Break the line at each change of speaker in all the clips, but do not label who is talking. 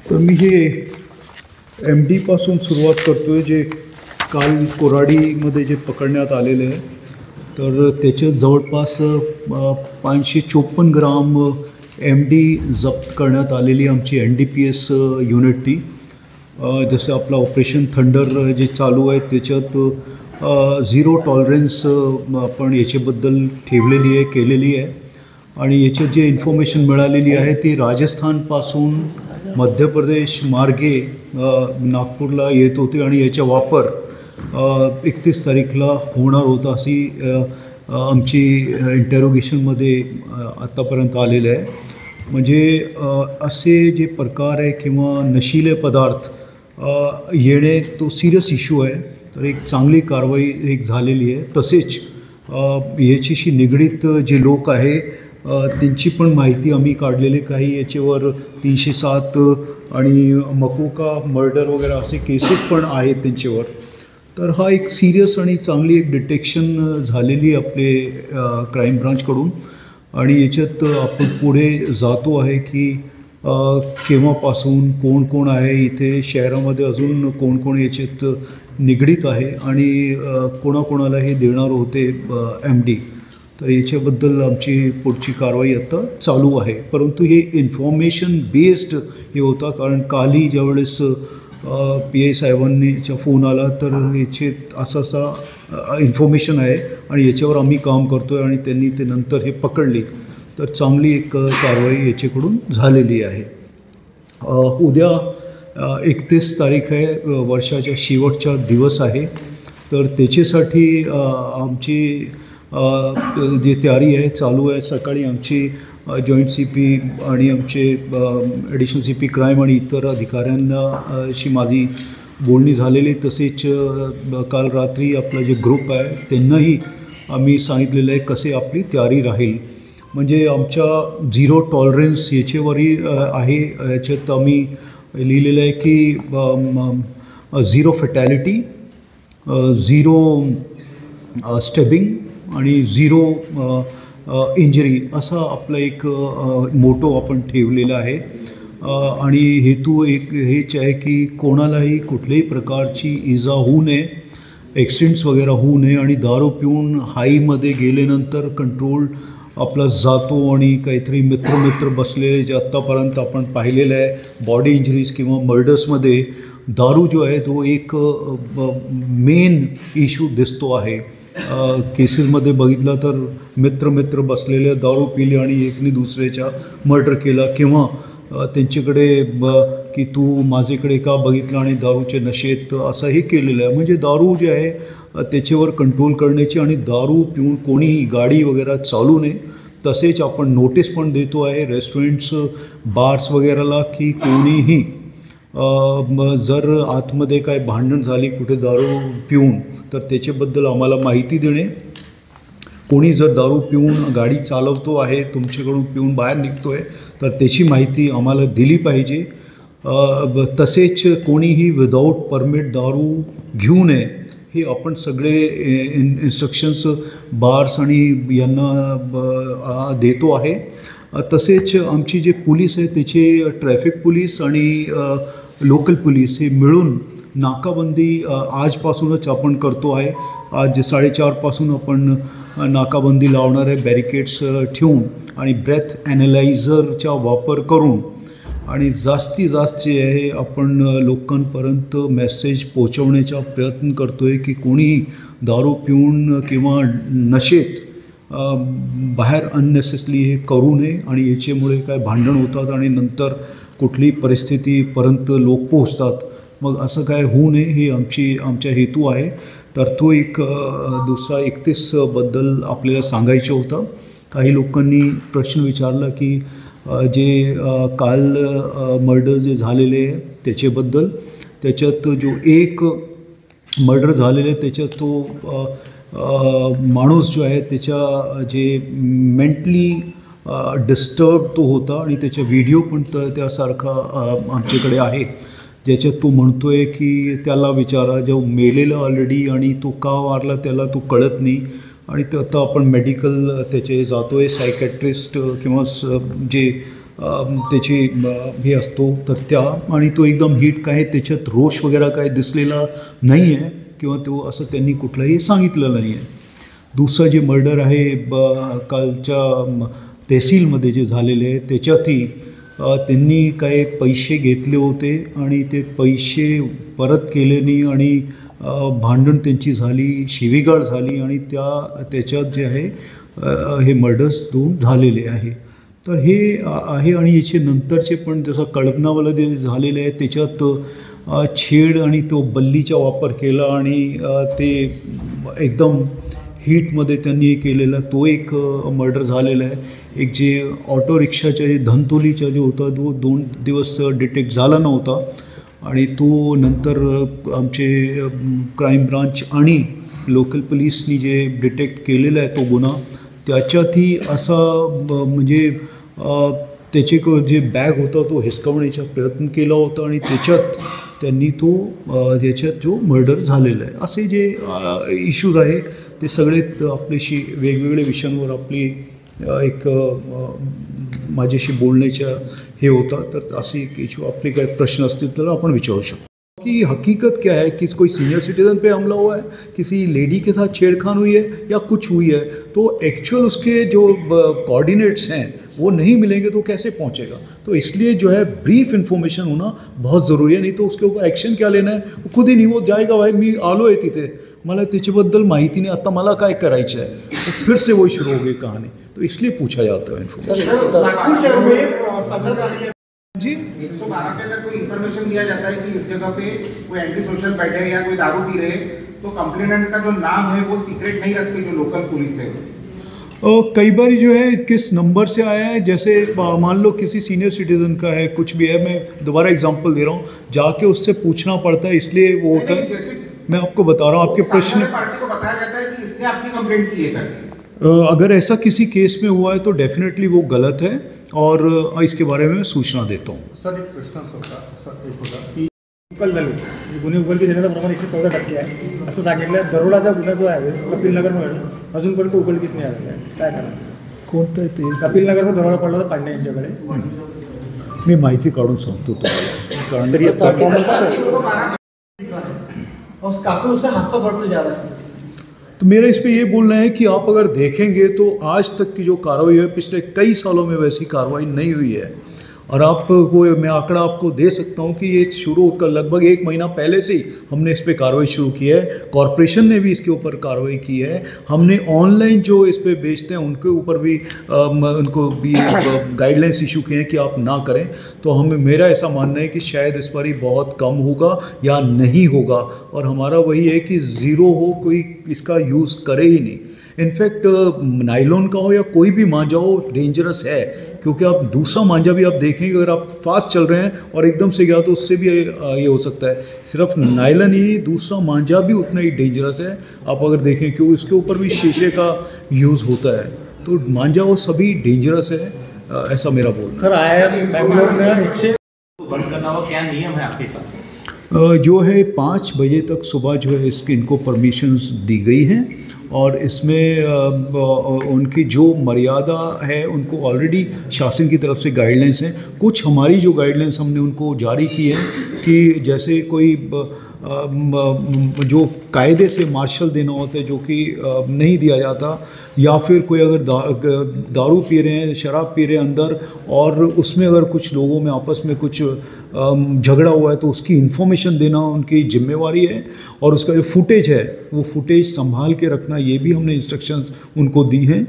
तर मी हे MD पासून सुरुवात करतोय, जे काल कोराडीमध्ये जे पकडण्यात आलेले आहे. तर त्याच्यात जवळपास 554 ग्राम MD जप्त करण्यात आलेली आमची NDPS युनिटनी. जसं आपलं ऑपरेशन थंडर जे चालू आहे त्याच्यात झिरो टॉलरन्स आपण याच्याबद्दल ठेवलेली आहे, केलेली आहे. आणि याच्यात जे इन्फॉर्मेशन मिळालेली आहे ती राजस्थानपासून मध्य प्रदेश मार्गे नागपूरला येत होती आणि याचा वापर 31 तारीखला होणार होता, अशी आमची इंटेरोगेशनमध्ये आत्तापर्यंत आलेलं आहे. म्हणजे असे जे प्रकार आहे किंवा नशिले पदार्थ येणे तो सिरियस इश्यू आहे. तर एक चांगली कारवाई एक झालेली आहे. तसेच याच्याशी निगडीत जे लोक आहे त्यांची पण माहिती आम्ही काढलेली. काही याच्यावर 307 आणि मकोका मर्डर वगैरे असे केसेस पण आहेत त्यांच्यावर. तर हा एक सिरियस आणि चांगली एक डिटेक्शन झालेली आपले क्राईम ब्रांचकडून. आणि याच्यात आपण पुढे जातो आहे की केव्हापासून कोण कोण आहे इथे शहरामध्ये, अजून कोण कोण याच्यात निगडीत आहे आणि कोणाकोणाला हे देणार होते MD. तर याच्याबद्दल आमची पुढची कारवाई आता चालू आहे. परंतु हे इन्फॉर्मेशन बेस्ड हे होता, कारण कालही ज्यावेळेस PI साहेबांनीचा फोन आला तर याचे असा इन्फॉर्मेशन आहे आणि याच्यावर आम्ही काम करतो आहे आणि त्यांनी ते नंतर हे पकडली. तर चांगली एक कारवाई याच्याकडून झालेली आहे. उद्या 31 तारीख आहे, वर्षाच्या शेवटचा दिवस आहे. तर त्याच्यासाठी आमची जी तयारी आहे चालू आहे. सकाळी आमची जॉईंट CP आणि आमचे ॲडिशनल CP क्राईम आणि इतर अधिकाऱ्यांशी माझी बोलणी झालेली. तसेच काल रात्री आपला जे ग्रुप आहे त्यांनाही आम्ही सांगितलेलं आहे कसे आपली तयारी राहील. म्हणजे आमच्या झिरो टॉलरन्स याच्यावरही आहे. याच्यात आम्ही लिहिलेलं आहे की झिरो फॅटॅलिटी, झिरो स्टेबिंग आणि झिरो इंजरी असा आपला एक मोटो आपण ठेवलेला आहे. आणि हेतू एक हेच आहे की कोणालाही कुठल्याही प्रकारची इजा होऊ नये, ॲक्सिडेंट्स वगैरे होऊ नये. आणि दारू पिऊन हाईमध्ये गेल्यानंतर कंट्रोल आपला जातो आणि काहीतरी मित्र बसलेले जे आत्तापर्यंत आपण पाहिलेलं आहे बॉडी इंजरीज किंवा मर्डर्समध्ये दारू जो आहे तो एक मेन इश्यू दिसतो आहे. केसेसमध्ये बघितलं तर मित्र बसलेले दारू पिले आणि एकने दुसऱ्याच्या मर्डर केला, किंवा त्यांच्याकडे की तू माझ्याकडे का बघितलं आणि दारूच्या नशेत असं हे केलेलं आहे. म्हणजे दारू जे आहे त्याच्यावर कंट्रोल करण्याची आणि दारू पिऊन कोणीही गाडी वगैरे चालू नये. तसेच आपण नोटीस पण देतो आहे रेस्टॉरंट्स बार्स वगैरेला की कोणीही जर आतमध्ये काय भांडण झाली कुठे दारू पिऊन तर त्याच्याबद्दल आम्हाला माहिती देणे. कोणी जर दारू पिऊन गाडी चालवतो आहे, तुमच्याकडून पिऊन बाहेर निघतो आहे तर त्याची माहिती आम्हाला दिली पाहिजे. तसेच कोणीही विदाऊट परमिट दारू घेऊ नये हे आपण सगळे इन्स्ट्रक्शन्स बार्स आणि यांना देतो आहे. तसेच आमची जे पोलीस आहे त्याचे ट्रॅफिक पोलीस आणि लोकल पोलीस हे मिळून नाकाबंदी आजपासूनच आपण करतो आहे. आज 4:30 आपण नाकाबंदी लावणार आहे, बॅरिकेड्स ठेवून आणि ब्रेथ ॲनालायझरचा वापर करून. आणि जास्तीत जास्त जे आहे आपण लोकांपर्यंत मेसेज पोहोचवण्याचा प्रयत्न करतो आहे की कोणीही दारू पिऊन किंवा नशेत बाहेर अननेसेसरी हे करू नये. आणि याच्यामुळे काय भांडण होतात आणि नंतर कुठलीही परिस्थितीपर्यंत लोक पोहोचतात. मग असं काय होऊ नये हे आमचा हेतू आहे. तर तो एक दुसरा 31बद्दल आपल्याला सांगायचं होतं. काही लोकांनी प्रश्न विचारला की जे काल मर्डर जे झालेले आहे त्याच्याबद्दल. त्याच्यात जो एक मर्डर झालेलं आहे त्याच्यात तो माणूस जो आहे त्याच्या जे मेंटली डिस्टर्ब तो होता आणि त्याचा व्हिडिओ पण त्यासारखा आमच्याकडे आहे, ज्याच्यात तो म्हणतो आहे की त्याला विचारा जो मेलेला ऑलरेडी आणि तो का वारला त्याला तो कळत नाही. आणि ते आता आपण मेडिकल त्याचे जातो आहे, सायकॅट्रिस्ट किंवा जे त्याची हे असतो तर त्या आणि तो एकदम हीट काय त्याच्यात रोष वगैरे काय दिसलेला नाही आहे किंवा तो असं त्यांनी कुठलंही सांगितलं नाही आहे. दुसरं जे मर्डर आहे कालच्या तहसीलमध्ये जे झालेले आहे त्याच्यातही त्यांनी काय पैसे घेतले होते आणि ते पैसे परत केले नाही आणि भांडण त्यांची झाली, शिवीगाळ झाली आणि त्याच्यात जे आहे हे मर्डर्स 2 झालेले आहे. तर हे आहे आणि याचे नंतरचे पण जसं कळपनावाला जे झालेले आहे त्याच्यात छेड आणि तो बल्लीचा वापर केला आणि ते एकदम हीटमध्ये त्यांनी हे केलेला तो एक मर्डर झालेला आहे. एक जे ऑटो रिक्षाच्या जे धनतोलीचा जो होता तो 2 दिवस डिटेक्ट झाला नव्हता आणि तो नंतर आमचे क्राईम ब्रांच आणि लोकल पोलिसनी जे डिटेक्ट केलेला आहे तो गुन्हा त्याच्यातही असा म्हणजे त्याचे जे बॅग होता तो हिसकावण्याचा प्रयत्न केला होता आणि त्याच्यात त्यांनी त्याच्यात जो मर्डर झालेला आहे. असे जे इश्यूज आहे ते सगळे आपल्याशी वेगवेगळ्या विषयांवर आपली एक माझ्याशी बोलण्याच्या हे होता. तर असे एक इशू आपले काही प्रश्न असतील तर आपण विचारू शकतो कि हकीकत क्या है कि कोई सीनियर सिटीज़न पे हमला हुआ है, किसी लेडी के साथ छेड़खान हुई है या कुछ हुई है. तो एक्चुअल उसके जो कोऑर्डिनेट्स हैं वो नहीं मिलेंगे तो कैसे पहुंचेगा. तो इसलिए जो है ब्रीफ इन्फॉर्मेशन होना बहुत ज़रूरी है. नहीं तो उसके ऊपर ॲक्शन क्या लेना है वो खुद ही नहीं वो जाएगा. भाई मी आलो आहे तिथे मला त्याच्याबद्दल माहिती नहीं, आता मला काय करायचं आहे. तो फिर से वही शुरू हो गई कहानी. तो इसलिए पूछा जाता है इन्फॉर्मेशन जी.
112 पे अगर कोई इन्फॉर्मेशन दिया जाता है कि इस जगह पे कोई एंटी सोशल बैठे हैं या कोई दारू पी रहे हैं तो कंप्लेनेंट का जो नाम है वो सीक्रेट नहीं रखते जो लोकल पुलिस है.
कई बार जो है किस नंबर से आया है, जैसे मान लो किसी सीनियर सिटीज़न का है कुछ भी है, मैं दोबारा एग्जांपल दे रहा हूँ, जाके उससे पूछना पड़ता है इसलिए वो होता है. मैं आपको बता रहा हूँ आपके प्रश्न
पार्टी को बताया जाता है कि इसने आपकी कंप्लेंट की है करके.
अगर ऐसा किसी केस में हुआ है तो डेफिनेटली वो गलत है और इसके बारे में मैं सूचना देता हूँ.
सर एक प्रश्न होता की गुन्हे उघडकीस प्रमाण 114% आहे असं सांगितलं. दरोडाचा गुन्हा जो आहे कपिलनगरमध्ये अजूनपर्यंत उघडकीस नाही आलेला आहे, काय करायचं.
कोणतं आहे ते?
कपिलनगरमध्ये दरोडा पडला होता पांडे यांच्याकडे.
मी माहिती काढून सांगतो तुम्हाला कारण
उससे हादसा बढ़ते जा रहा है.
तो मेरा इस पे ये बोलना है कि आप अगर देखेंगे तो आज तक की जो कार्रवाई है पिछले कई सालों में वैसी कार्रवाई नहीं हुई है. और आपको मैं आंकड़ा आपको दे सकता हूँ कि ये शुरू होकर लगभग 1 महीना पहले से ही हमने इस पे कार्रवाई शुरू की है. कॉरपोरेशन ने भी इसके ऊपर कार्रवाई की है. हमने ऑनलाइन जो इस पे बेचते हैं उनके ऊपर भी उनको भी गाइडलाइंस इशू किए हैं कि आप ना करें. तो मेरा ऐसा मानना है कि शायद इस बार बहुत कम होगा या नहीं होगा और हमारा वही है कि ज़ीरो हो, कोई इसका यूज़ करे ही नहीं. इनफैक्ट नायलॉन का हो या कोई भी मांझा हो डेंजरस है क्योंकि आप दूसरा मांझा भी आप देखेंगे अगर आप फास्ट चल रहे हैं और एकदम से गया तो उससे भी ये हो सकता है. सिर्फ नायलॉन ही, दूसरा मांझा भी उतना ही डेंजरस है. आप अगर देखें क्योंकि उसके ऊपर भी शीशे का यूज़ होता है तो मांझा वो सभी डेंजरस है, ऐसा मेरा बोलना.
सर आया बेंगलोर में 100
बंद करना हो क्या नियम है आपके साथ?
जो है 5 बजे तक सुबह जो है इनको परमिशंस दी गई हैं और इसमें उनकी जो मर्यादा है उनको ऑलरेडी शासन की तरफ से गाइडलाइंस हैं. कुछ हमारी जो गाइडलाइंस हमने उनको जारी की है कि जैसे कोई जो कायदे से मार्शल देना होता है जो कि नहीं दिया जाता, या फिर कोई अगर दारू पी रहे हैं, शराब पी रहे हैं अंदर और उसमें अगर कुछ लोगों में आपस में कुछ झगड़ा हुआ है तो उसकी इन्फॉर्मेशन देना उनकी जिम्मेवारी है. और उसका जो फुटेज है वो फुटेज संभाल के रखना, ये भी हमने इंस्ट्रक्शंस उनको दी हैं.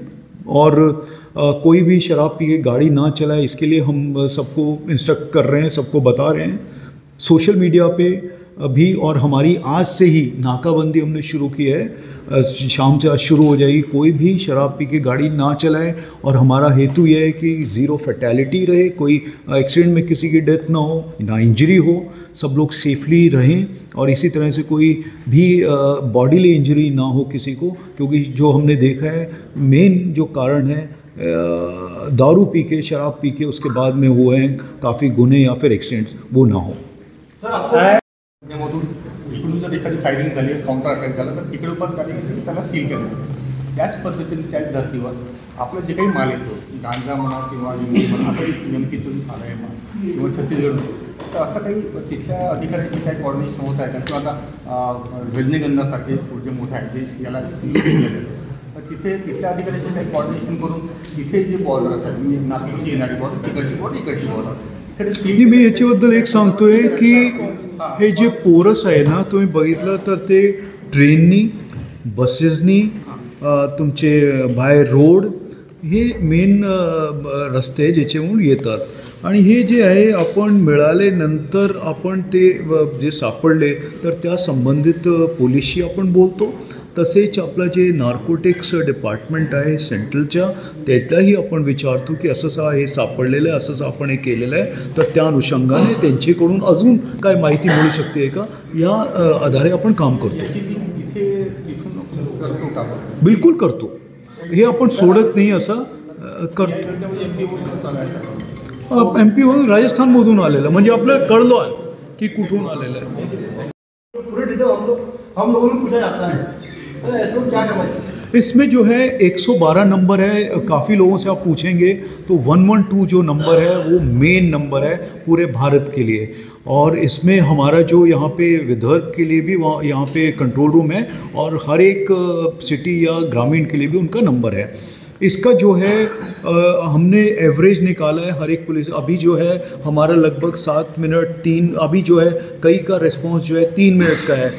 और कोई भी शराब पी के गाड़ी ना चलाए इसके लिए हम सबको इंस्ट्रक्ट कर रहे हैं, सबको बता रहे हैं. सोशल मीडिया पे भी और हमारी आज से ही नाकाबंदी हमने शुरू की है, शाम से आज शुरू हो जाएगी. कोई भी शराब पी के गाड़ी ना चलाए और हमारा हेतु ये है कि ज़ीरो फैटेलिटी रहे, कोई एक्सीडेंट में किसी की डेथ ना हो, ना इंजरी हो, सब लोग सेफली रहें और इसी तरह से कोई भी बॉडीली इंजरी ना हो किसी को. क्योंकि जो हमने देखा है मेन जो कारण है दारू पी के, शराब पी के उसके बाद में हुए हैं काफ़ी गुन्हे या फिर एक्सीडेंट्स, वो ना हो.
इकडून जर एखादी फायरिंग झाली, काउंटर अटॅक झाला तर तिकडे पण त्याला सील केलं. त्याच पद्धतीने त्याच धर्तीवर
आपलं जे काही माल येतो गांजा म्हणा किंवा विमल म्हणा आता एमपीतून आला आहे माल किंवा छत्तीसगडमधून तर असं काही तिथल्या अधिकाऱ्यांशी काही कॉर्डिनेशन होत आहे का किंवा आता रजनीगंधासारखे पुढचे मोठे आहेत जे याला यूज केलं जातं तर तिथल्या अधिकाऱ्यांशी काही कॉर्डिनेशन करून तिथे जे बॉर्डर असतात म्हणजे नागपूरची येणारी बॉर्डर तिकडची बॉर्डर इकडची बॉर्डर
नाही, मी याच्याबद्दल एक सांगतोय की हे जे पोरस आहे ना तुम्ही बघितलं तर ते ट्रेननी बसेसनी तुमचे बाय रोड हे मेन रस्ते ज्याच्यावरून येतात आणि हे जे आहे आपण मिळाल्यानंतर आपण ते जे सापडले तर त्या संबंधित पोलिसशी आपण बोलतो. तसेच आपलं जे नार्कोटिक्स डिपार्टमेंट आहे सेंट्रलच्या त्यातलाही आपण विचारतो की असं हे सापडलेलं आहे असंच आपण हे केलेलं आहे तर त्या अनुषंगाने त्यांच्याकडून अजून काय माहिती मिळू शकते का या आधारे आपण काम करतो.
तिथून करतो का आपण?
बिलकुल करतो. हे आपण सोडत नाही असं करतो. MP राजस्थानमधून आलेलं म्हणजे आपल्याला कळलो आहे की कुठून आलेलं आहे.
पूरे डिटेल हम लोगों ने पूछा जाता है तो ऐसे में क्या करना चाहिए?
इसमें जो है 112 नंबर है. काफ़ी लोगों से आप पूछेंगे तो 112 जो नंबर है वो मेन नंबर है पूरे भारत के लिए और इसमें हमारा जो यहाँ पे विदर्भ के लिए भी वहाँ यहाँ पे कंट्रोल रूम है और हर एक सिटी या ग्रामीण के लिए भी उनका नंबर है. इसका जो है हमने एवरेज निकाला है हर एक पुलिस अभी जो है हमारा लगभग 7 मिनट 3 अभी जो है कई का रिस्पांस जो है 3 मिनट का है.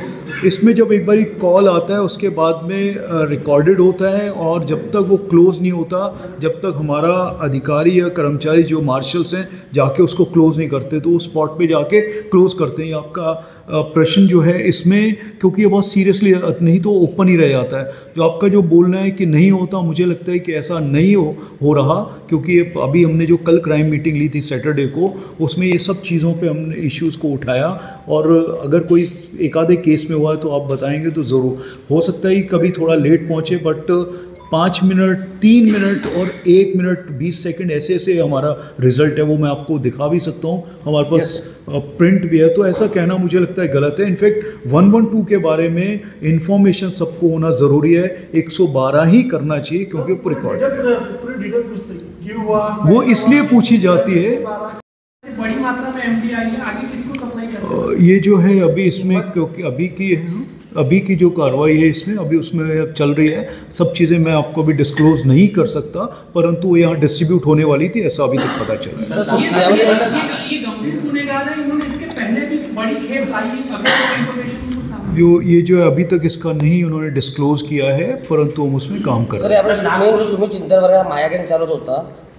इसमें जब एक बार कॉल आता है उसके बाद में रिकॉर्डेड होता है और जब तक वो क्लोज़ नहीं होता जब तक हमारा अधिकारी या कर्मचारी जो मार्शल्स हैं जाके उसको क्लोज़ नहीं करते तो वो स्पॉट पे जाके क्लोज़ करते हैं. आपका प्रश्न जो है इसमें क्योंकि ये बहुत सीरियसली नहीं तो ओपन ही रह जाता है. जो आपका जो बोलना है कि नहीं होता मुझे लगता है कि ऐसा नहीं हो रहा क्योंकि अभी हमने जो कल क्राइम मीटिंग ली थी सैटरडे को उसमें ये सब चीज़ों पे हमने इश्यूज़ को उठाया और अगर कोई एक आधे केस में हुआ है तो आप बताएंगे तो ज़रूर. हो सकता है कि कभी थोड़ा लेट पहुँचे बट 5 मिनट 3 मिनट और 1 मिनट 20 सेकंड ऐसे ऐसे हमारा रिज़ल्ट है वो मैं आपको दिखा भी सकता हूँ. हमारे पास प्रिंट भी है. तो ऐसा कहना मुझे लगता है गलत है. इनफैक्ट 112 के बारे में इंफॉर्मेशन सबको होना ज़रूरी है. 112 ही करना चाहिए क्योंकि रिकॉर्ड
पूरी डिटेल पूछते क्यों हुआ
वो इसलिए पूछी जाती है.
बड़ी मात्रा में एमडी आई है आगे किसको सप्लाई करना है?
ये जो है अभी इसमें क्योंकि अभी की जो कार्रवाई है इसमें अभी उसमें अब चल रही है. सब चीज़ें मैं आपको अभी डिस्क्लोज नहीं कर सकता परंतु वो यहाँ डिस्ट्रीब्यूट होने वाली थी ऐसा अभी तक पता चला है.
ये गंभीर गुनहगार है. इन्होंने इसके पहले भी बड़ी खेप खाई है.
ये जो है अभी तक इसका नहीं उन्होंने डिस्क्लोज किया है परंतु हम उसमें काम कर रहे हैं.
मेन जो सुमित चिंतनवर माया गँग चालत होता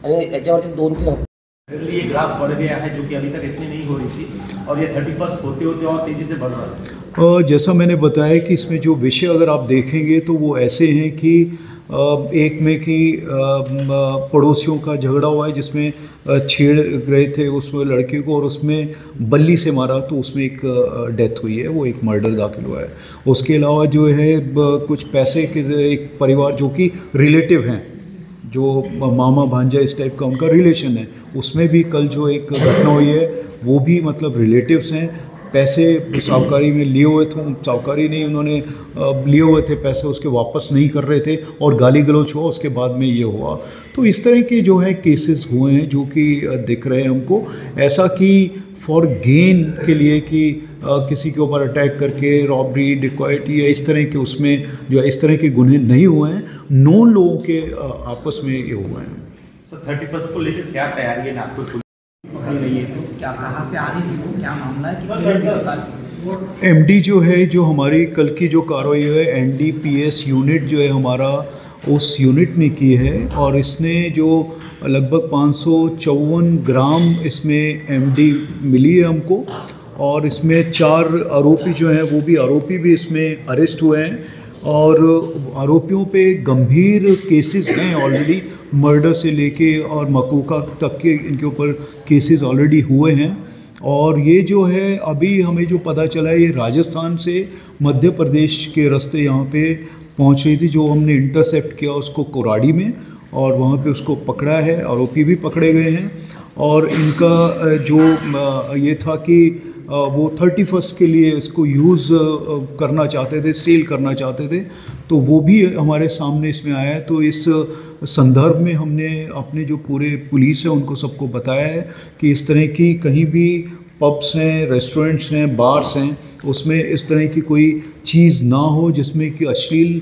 आणि याच्यावरती 2-3
ये ग्राफ बढ़ गया है जो कि अभी तक इतनी नहीं हो रही थी और ये 31 होते होते और तेज़ी से बढ़ रहा है.
जैसा मैंने बताया कि इसमें जो विषय अगर आप देखेंगे तो वो ऐसे हैं कि एक में कि पड़ोसियों का झगड़ा हुआ है जिसमें छेड़ गए थे उसमें लड़के को और उसमें बल्ली से मारा तो उसमें एक डेथ हुई है. वो एक मर्डर दाखिल हुआ है. उसके अलावा जो है कुछ पैसे के एक परिवार जो कि रिलेटिव हैं जो मामा भांजा इस टाइप का उनका रिलेशन है उसमें भी कल जो एक घटना हुई है वो भी मतलब रिलेटिव्स हैं. पैसे साहूकारी में लिए हुए थे साहूकारी नहीं उन्होंने लिए हुए थे पैसे उसके वापस नहीं कर रहे थे और गाली गलौच हुआ उसके बाद में ये हुआ. तो इस तरह के जो है केसेस हुए हैं जो कि दिख रहे हैं हमको. ऐसा कि फॉर गेन के लिए कि किसी के ऊपर अटैक करके रॉबरी डिकॉयटी या इस तरह के उसमें जो इस तरह के गुन्हे नहीं हुए हैं. नॉन लोगों के आपस में ये हुए हैं.
सर 31 को लेकर क्या तैयारी है नागपुर
नहीं है तो क्या कहाँ से आ रही थी वो क्या मामला है कितने लोग गिरफ्तार?
एमडी जो है जो हमारी कल की जो कार्रवाई है NDPS यूनिट जो है हमारा उस यूनिट ने की है और इसने जो लगभग 554 ग्राम इसमें एमडी मिली है हमको और इसमें 4 आरोपी जो हैं वो भी आरोपी भी इसमें अरेस्ट हुए हैं और आरोपियों पे गंभीर केसेस हैं ऑलरेडी. मर्डर से लेके और मकूका तक के इनके ऊपर केसेस ऑलरेडी हुए हैं. और ये जो है अभी हमें जो पता चला है ये राजस्थान से मध्य प्रदेश के रास्ते यहाँ पे पहुँच रही थी जो हमने इंटरसेप्ट किया उसको कोराड़ी में और वहाँ पे उसको पकड़ा है. आरोपी भी पकड़े गए हैं और इनका जो ये था कि वो 31 के लिए इसको यूज़ करना चाहते थे सेल करना चाहते थे तो वो भी हमारे सामने इसमें आया है. तो इस संदर्भ में हमने अपने जो पूरे पुलिस है उनको सबको बताया है कि इस तरह की कहीं भी पब्स हैं, रेस्टोरेंट्स हैं, बार्स हैं, उसमें इस तरह की कोई चीज़ ना हो जिसमें कि अश्लील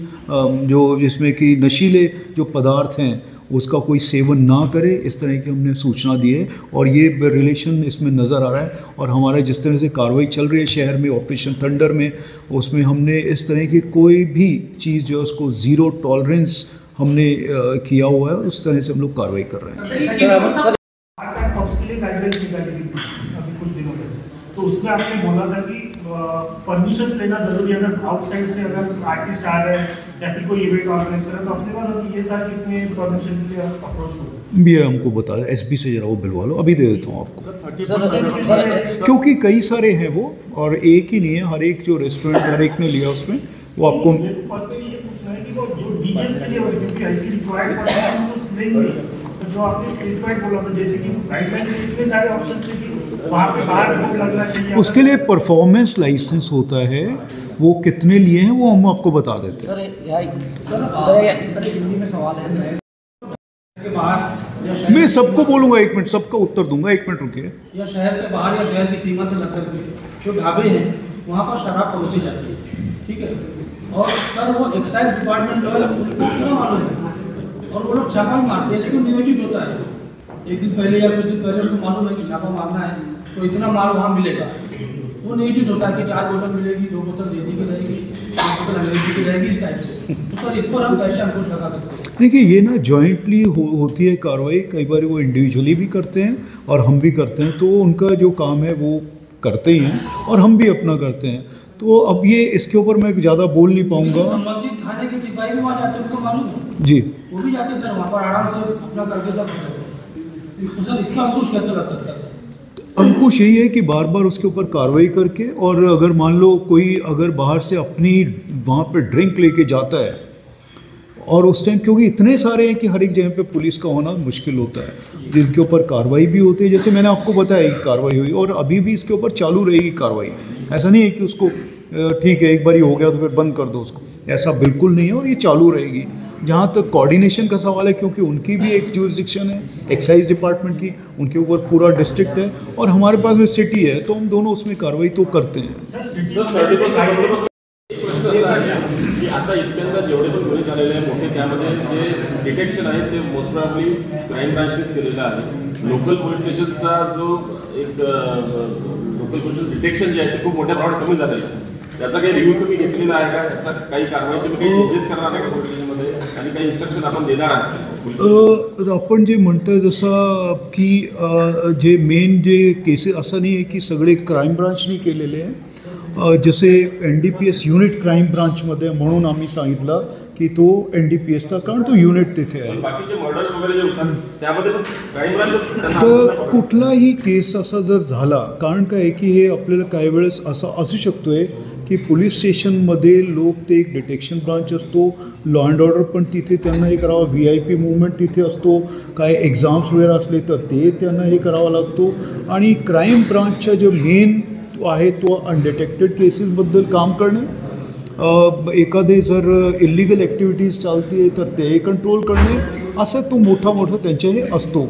जिसमें कि नशीले जो पदार्थ हैं उसका कोई सेवन ना करे। इस तरह की हमने सूचना दी है और ये रिलेशन इसमें नज़र आ रहा है। और हमारे जिस तरह से कार्रवाई चल रही है शहर में ऑपरेशन थंडर में, उसमें हमने इस तरह की कोई भी चीज़ जो है उसको ज़ीरो टॉलरेंस हमने किया हुआ है, उस तरह से हम लोग कार्रवाई कर रहे हैं।
तो उसमें आपने बोला था कि परमिशन लेना जरूरी है, अगर आउटसाइड से अगर आर्टिस्ट आ रहे हैं या फिर कोई इवेंट ऑर्गेनाइज कर रहा है तो अपने पास अभी ये सारे कितने परमिशन के लिए अप्रोच हो
भी हमको बता दें, एसपी से जरा वो बिलवा लो, अभी दे देता हूँ आपको, क्योंकि कई सारे हैं वो और एक ही नहीं है, हर एक जो रेस्टोरेंट हर एक ने लिया उसमें वो आपको
जो डीजेस के लिए क्योंकि ऐसी रिक्वायर्ड परमिशन तो मिलेंगे, तो जो आपने स्पेसिफाइड बोला था जैसे कि गाइडलाइंस में इतने सारे ऑप्शंस थे कि वहाँ पे बाहर बोर्ड लगना चाहिए,
उसके लिए परफॉर्मेंस लाइसेंस होता है, वो कितने लिए हैं वो हम आपको बता देते हैं।
सर हिंदी में सवाल है के बाहर
मैं सबको बोलूँगा, 1 मिनट सबका उत्तर दूंगा, 1 मिनट रुकिए।
या शहर के बाहर या शहर की सीमा से लगकर के जो ढाबे हैं वहाँ पर शराब परोसी जाती है, ठीक है, और सर वो एक्साइज डिपार्टमेंट जो है उनको पूरा मालूम है और वो लोग छापा भी मारते हैं, लेकिन नियोजित होता है, एक दिन पहले या कुछ दिन पहले उनको मालूम है कि छापा मारना है तो इतना माल वहाँ मिलेगा, वो नियोजित होता है कि 4 बोतल मिलेगी, 2 बोतल देसी की रहेगी, 1 बोतल अंग्रेजी की रहेगी, इस टाइप से। तो सर इस पर हम कैसे अंकुश लगा सकते हैं?
देखिए ये ना जॉइंटली होती है कार्रवाई, कई बार वो इंडिविजुअली भी करते हैं और हम भी करते हैं, तो उनका जो काम है वो करते ही हैं और हम भी अपना करते हैं। तो अब ये इसके ऊपर मैं ज़्यादा बोल नहीं पाऊँगा।
संबंधित थाने के सिपाही भी वहाँ जाते हैं, उनको मालूम है
जी,
वो भी जाते हैं सर वहाँ पर आराम से अपना करके सब, तो सर इसका अंकुश कैसे लग सकता है?
अंकुश यही है कि बार बार उसके ऊपर कार्रवाई करके, और अगर मान लो कोई अगर बाहर से अपनी वहाँ पे ड्रिंक लेके जाता है और उस टाइम क्योंकि इतने सारे हैं कि हर एक जगह पे पुलिस का होना मुश्किल होता है, जिनके ऊपर कार्रवाई भी होती है, जैसे मैंने आपको बताया कि कार्रवाई हुई और अभी भी इसके ऊपर चालू रहेगी कार्रवाई। ऐसा नहीं है कि उसको ठीक है एक बार ही हो गया तो फिर बंद कर दो उसको, ऐसा बिल्कुल नहीं है और ये चालू रहेगी। जहाँ तक कोऑर्डिनेशन का सवाल है, क्योंकि उनकी भी एक ज्यूरिसडिक्शन है एक्साइज डिपार्टमेंट की, उनके ऊपर पूरा डिस्ट्रिक्ट है और हमारे पास में सिटी है, तो हम दोनों उसमें कार्रवाई तो करते हैं।
की आता इतक्यांदा जेवढे पण गुन्हे झालेले आहे मोठे, त्यामध्ये जे डिटेक्शन आहे ते मोस्ट प्रॉब्ली क्राईम ब्रांचनेच केलेलं आहे। लोकल पोलीस स्टेशनचा जो एक लोकल पोलीस डिटेक्शन जे आहे ते खूप मोठ्या प्रमाणात कमी झालेलं आहे। त्याचा काही रिव्ह्यू तुम्ही घेतलेला आहे का? त्याचा काही कारवाई तुम्ही काही चेंजेस करणार आहे का पोलीस स्टेशनमध्ये आणि काही इन्स्ट्रक्शन आपण देणार आहात?
आपण जे म्हणतोय जसं की जे मेन जे केसेस असं नाही आहे की सगळे क्राईम ब्रांचनी केलेले आहे, जसे NDPS युनिट क्राईम ब्रांचमध्ये म्हणून आम्ही सांगितलं की तो NDPSचा, कारण तो युनिट तिथे आहे।
बाकीचे मर्डर्स वगैरे जे होतात त्यामध्ये क्राईम ब्रांच
तर कुठलाही केस असा जर झाला, कारण काय आहे की हे आपल्याला काही वेळेस असं असू शकतोय की पोलीस स्टेशनमध्ये लोक ते एक डिटेक्शन ब्रांच असतो, लॉ अँड ऑर्डर पण तिथे त्यांना हे करावं, VIP मूवमेंट तिथे असतो, काय एक्झाम्स वगैरे असले तर ते त्यांना हे करावं लागतो, आणि क्राईम ब्रांचचा जो मेन आहे तो अनडिटेक्टेड केसेसबद्दल काम करणे, एखादे जर इलिगल ॲक्टिव्हिटीज चालते आहे तर ते कंट्रोल करणे, असं तो मोठा त्यांच्या हे असतो।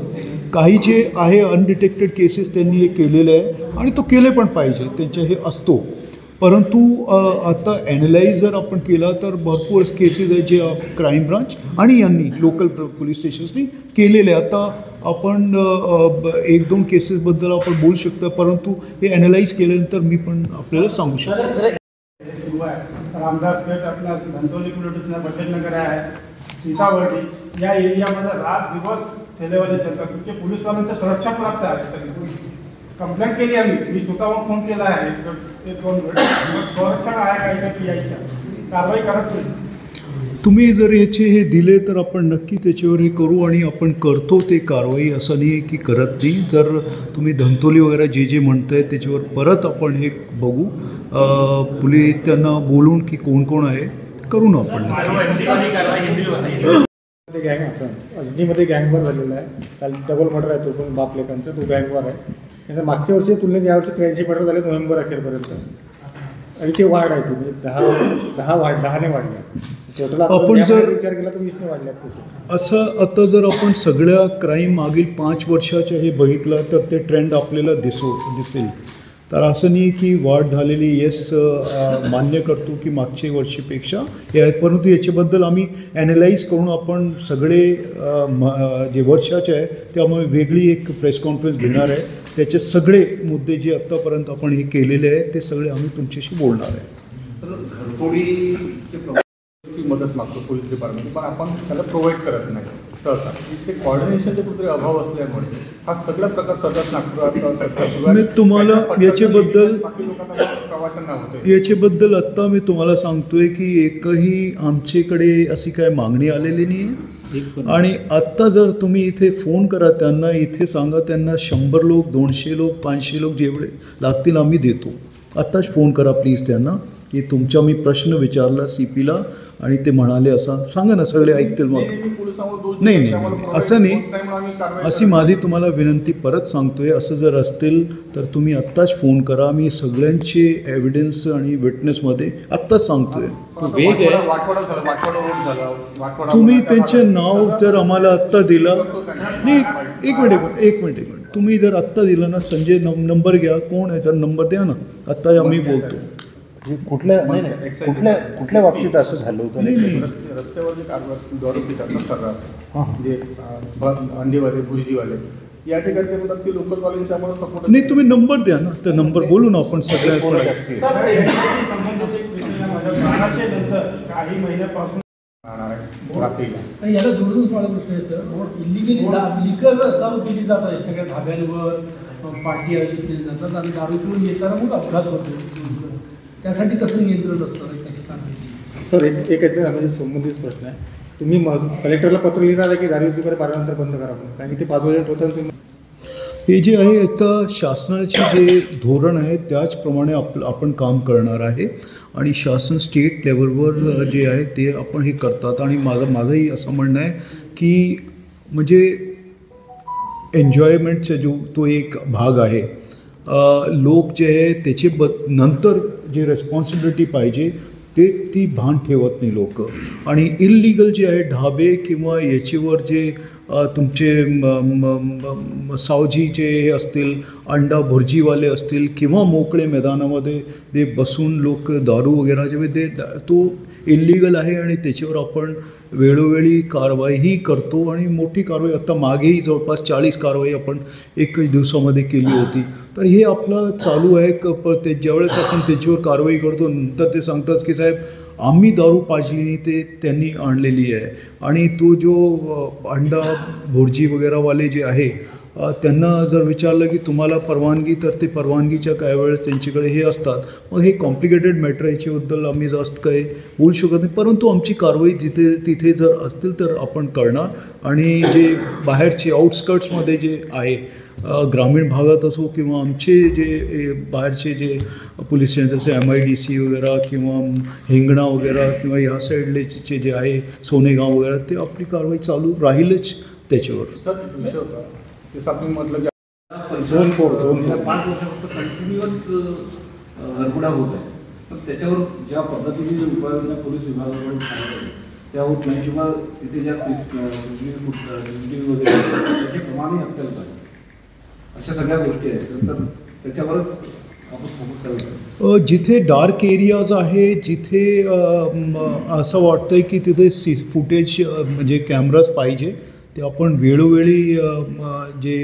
काही जे आहे अनडिटेक्टेड केसेस त्यांनी हे केलेले आहे आणि तो केले पण पाहिजे, त्यांच्या हे असतो। परंतु आता ॲनालाइज जर आपण केला तर भरपूर केसेस आहेत जे क्राईम ब्रांच आणि यांनी लोकल पोलीस स्टेशन्सनी केलेले। आता आपण 1-2 केसेसबद्दल आपण बोलू शकतो, परंतु हे ॲनालाइज केल्यानंतर मी पण आपल्याला सांगू शकतो।
रामदास पेठ, अपना धंतोली पुलिस बचत नगर आहे, सीतावर्डी या एरियामध्ये रात दिवस ठेलेवाले चलतात, क्योंकि पुलिस वाल्यांचं संरक्षण प्राप्त आहे। कंप्लेंट केली आम्ही, मी स्वतःहून फोन केला आहे, 1-2 वेळा संरक्षण आहे काय त्या PIच्या कारवाई करत नाही।
तुम्ही जर याचे हे दिले तर आपण नक्की त्याच्यावर हे करू आणि आपण करतो ते कारवाई, असं नाही की करत नाही। जर तुम्ही धंतोली वगैरे जे म्हणताय त्याच्यावर परत आपण हे बघू, पोलीस त्यांना बोलून की कोण कोण आहे करू ना आपण।
गँग आपण अजनीमध्ये गँगवर झालेला आहे, काल डबल मर्डर आहे, तो पण बाप लेकांचा, तो गँगवर आहे। त्याचा मागच्या वर्षी तुलनेत यावर्षी 83 मर्डर झाले नोव्हेंबर अखेरपर्यंत, आणि ते वाढ आहे, तुम्ही 10ने वाढल्या।
आपण जर असं आता जर आपण सगळ्या क्राईम मागील 5 वर्षाच्या हे बघितलं तर ते ट्रेंड आपल्याला दिसेल. तर असं नाही की वाढ झालेली येस मान्य करतो की मागच्या वर्षीपेक्षा हे आहेत, परंतु याच्याबद्दल आम्ही ॲनालाइज करून आपण सगळे जे वर्षाचे आहे त्यामुळे वेगळी एक प्रेस कॉन्फरन्स घेणार आहे. त्याचे सगळे मुद्दे जे आत्तापर्यंत आपण हे केलेले आहेत ते सगळे आम्ही तुमच्याशी बोलणार आहे.
घरफोडीची मदत मागतो पोलीस डिपार्टमेंट, पण आपण त्याला प्रोव्हाइड करत नाही सहसा. ते कॉर्डिनेशनचे कुठेतरी अभाव असल्यामुळे हा सगळा प्रकार सतत नागपुरात सध्या सुरू आहे.
मी तुम्हाला याच्याबद्दल
प्रवाशांना होते
याच्याबद्दल आत्ता मी तुम्हाला सांगतोय की एकही आमच्याकडे अशी काय मागणी आलेली नाही आहे. आणि आत्ता जर तुम्ही इथे फोन करा त्यांना, इथे सांगा त्यांना 100 लोक 200 लोक 500 लोक जेवढे लागतील आम्ही देतो. आत्ताच फोन करा प्लीज त्यांना की तुमचा मी प्रश्न विचारला CPला आणि ते म्हणाले असं सांगा ना, सगळे ऐकतील. मग नाही असं नाही, अशी माझी तुम्हाला विनंती परत सांगतोय. असं जर असतील तर तुम्ही आत्ताच फोन करा. मी सगळ्यांचे एव्हिडन्स आणि विटनेसमध्ये आत्ताच सांगतोय. तुम्ही त्यांचे नाव जर आम्हाला आत्ता दिलं नाही, एक मिनिट तुम्ही जर आत्ता दिलं ना, संजय नंबर घ्या, कोण आहे जर नंबर द्या ना, आत्ता आम्ही बोलतो.
कुठल्या बाबतीत असं झालं होतं?
नाही रस्त्यावर जे कारवाई दारू पितात ना सर्रास, जे अंडीवाले भुर्जीवाले या ठिकाणी ते म्हणतात की लोकलवाल्यांच्या आम्हाला सपोर्ट
नाही. तुम्ही नंबर द्या ना, त्या नंबर बोलू ना आपण सगळ्यात.
काही महिन्यापासून
याला जोडूनच मला प्रश्न आहे सर, इलिगली लिकर सर्व केली जात आहे सगळ्या धाब्यांवर, पार्टी आयोजित केली जातात आणि दारू पिऊन येताना मग अपघात होतो. त्यासाठी कसं नियंत्रण असतं, कशी कारवाई?
सर एक याचा म्हणजे संबंधित प्रश्न आहे. तुम्ही कलेक्टरला पत्र लिहिणार आहे की दारू विक्री पाहिल्यानंतर बंद करा, कारण की ते 5 वाजेपर्यंत होतं. तुम्ही
हे जे आहे आता शासनाचे जे धोरण आहे त्याचप्रमाणे आपण काम करणार आहे आणि शासन स्टेट लेवलवर जे आहे ते आपण हे करतात. आणि माझंही असं म्हणणं आहे की म्हणजे एन्जॉयमेंटचा जो तो एक भाग आहे, लोक जे आहे त्याचे नंतर जे रेस्पॉन्सिबिलिटी पाहिजे ती भान ठेवत नाही लोक. आणि इल्लीगल जे आहे ढाबे किंवा याच्यावर जे तुमचे सावजी जे हे असतील, अंडा भुर्जीवाले असतील किंवा मोकळे मैदानामध्ये ते बसून लोक दारू वगैरे जे ते तो इल्लीगल आहे आणि त्याच्यावर आपण वेळोवेळी कारवाईही करतो. आणि मोठी कारवाई आता मागेही जवळपास 40 कारवाई आपण एकच दिवसामध्ये केली होती. तर हे आपलं चालू आहे. ते ज्यावेळेस आपण त्याच्यावर कारवाई करतो नंतर ते सांगतात की साहेब आम्ही दारू पाजली नाही, ते त्यांनी आणलेली आहे. आणि तो जो अंडा भुर्जी वगैरेवाले जे आहे त्यांना जर विचारलं की तुम्हाला परवानगी, तर ते परवानगीच्या काही वेळेस त्यांच्याकडे हे असतात. मग हे कॉम्प्लिकेटेड मॅटर याच्याबद्दल आम्ही जास्त काही बोलू शकत नाही, परंतु आमची कारवाई तिथे जर असतील तर आपण करणार. आणि जे बाहेरचे आउटस्कर्ट्समध्ये जे आहे, ग्रामीण भागात असो किंवा आमचे जे बाहेरचे जे पोलीस स्टेशन जसे MIDC वगैरे किंवा हिंगणा वगैरे किंवा ह्या साईडलेचे जे आहे सोनेगाव वगैरे, ते आपली कारवाई चालू राहीलच त्याच्यावर.
सर विषय होता ते तुम्ही म्हटलं की
झोन 5 वर्षापासून कंटिन्युअस घरफोडा होत आहे. पण त्याच्यावर ज्या पद्धतीने उपाययोजना पोलीस विभागाकडून त्या होत नाही किंवा तिथे ज्या CCTV वगैरे त्याचे प्रमाणही अत्यंत आहे. अशा सगळ्या गोष्टी आहेत, तर त्याच्यावरच आपण फोकस करतो.
जिथे डार्क एरियाज आहे, जिथे असं वाटतंय की तिथे फुटेज म्हणजे कॅमेराज पाहिजे, ते आपण वेळोवेळी जे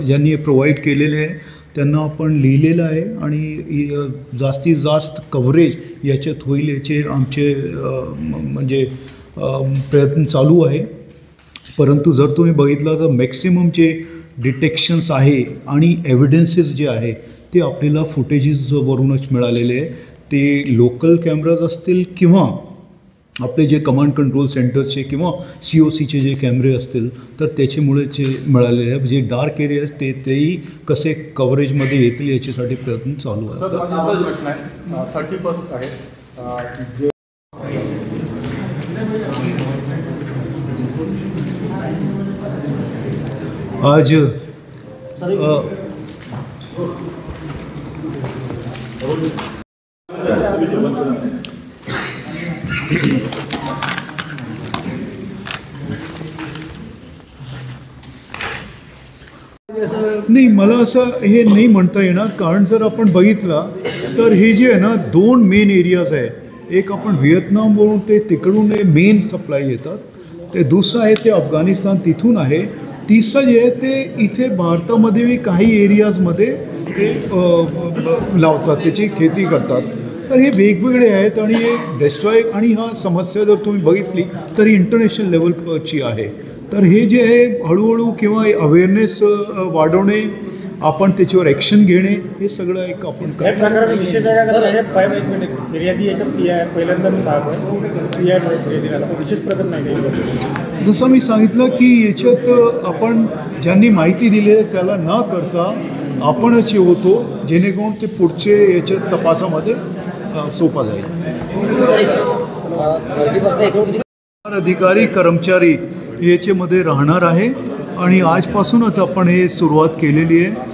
ज्यांनी प्रोव्हाइड केलेले आहे त्यांना आपण लिहिलेलं आहे. आणि जास्तीत जास्त कव्हरेज याच्यात होईल याचे आमचे म्हणजे प्रयत्न चालू आहे. परंतु जर तुम्ही बघितलं तर मॅक्सिमम जे डिटेक्शन्स आहे आणि एव्हिडन्सेस जे आहे ते आपल्याला फुटेजेसवरूनच मिळालेले आहे. ते लोकल कॅमेराज असतील किंवा आपले जे कमांड कंट्रोल सेंटरचे किंवा COCचे जे कॅमेरे असतील तर त्याच्यामुळे जे मिळालेले आहे. जे डार्क एरियाज तेही कसे कव्हरेजमध्ये येतील याच्यासाठी प्रयत्न चालू आहे.
सर माझा प्रश्न आहे, 31 आहे जे
आज नाही, मला असं हे नाही म्हणता येणार, कारण जर आपण बघितलं तर हे जे आहे ना 2 मेन एरियाज आहे. एक आपण व्हिएतनामवरून ते तिकडून मेन सप्लाय येतात, ते दुसरं आहे ते अफगाणिस्तान तिथून आहे, तिसरं जे आहे ते इथे भारतामध्ये काही एरियाजमध्ये ते लावतात, त्याची खेती करतात. तर हे वेगवेगळे आहेत आणि हे डेस्ट्रॉय, आणि हा समस्या जर तुम्ही बघितली तर इंटरनॅशनल लेवलची आहे. तर हे जे आहे हळूहळू किंवा अवेअरनेस वाढवणे, आपण त्याच्यावर ॲक्शन घेणे, हे सगळं एक आपण
काही प्रकारे विशेष फिर्यादी याच्यात पहिल्यांदा मी पाहतो विशेष प्रकार नाही.
जसं मी सांगितलं की याच्यात आपण ज्यांनी माहिती दिली आहे त्याला न करता आपणच होतो, जेणेकरून ते पुढचे याच्या तपासामध्ये सोपा जाईल. अधिकारी कर्मचारी याच्यामध्ये राहणार आहे आणि आजपासूनच आपण हे सुरुवात केलेली आहे.